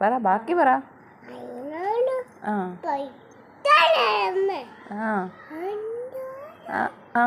പറ, ബാക്കി പറ. ആ ആ ആ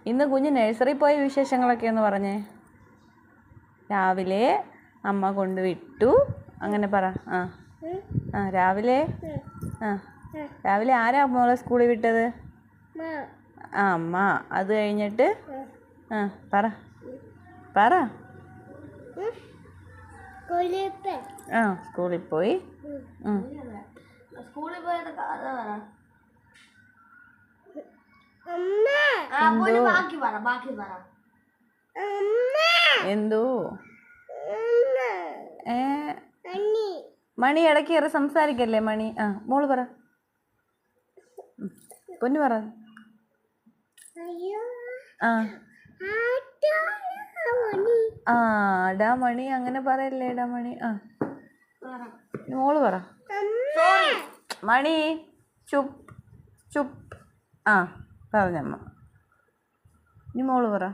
ഇന്ന് കുഞ്ഞ് നഴ്സറി പോയ വിശേഷങ്ങളൊക്കെ ഒന്ന് പറഞ്ഞേ. രാവിലെ അമ്മ കൊണ്ടുവിട്ടു, അങ്ങനെ പറ. രാവിലെ രാവിലെ ആരാ മോളെ സ്കൂളിൽ വിട്ടത്? അമ്മ. അത് കഴിഞ്ഞിട്ട് പറ പറ. സ്കൂളിൽ പോയി. സ്കൂളിൽ പോയത് കഥ പറ. എന്തോ മണി ഇടയ്ക്ക് കയറി സംസാരിക്കല്ലേ മണി. മോള് പറ, പൊന്നു പറ. ഡാ മണി അങ്ങനെ പറയല്ലേ, ഡാ മണി. മോള് പറ. മണി ചുപ്പ് ചുപ്പ്. പറഞ്ഞമ്മ. ഇനി മോള് പറ.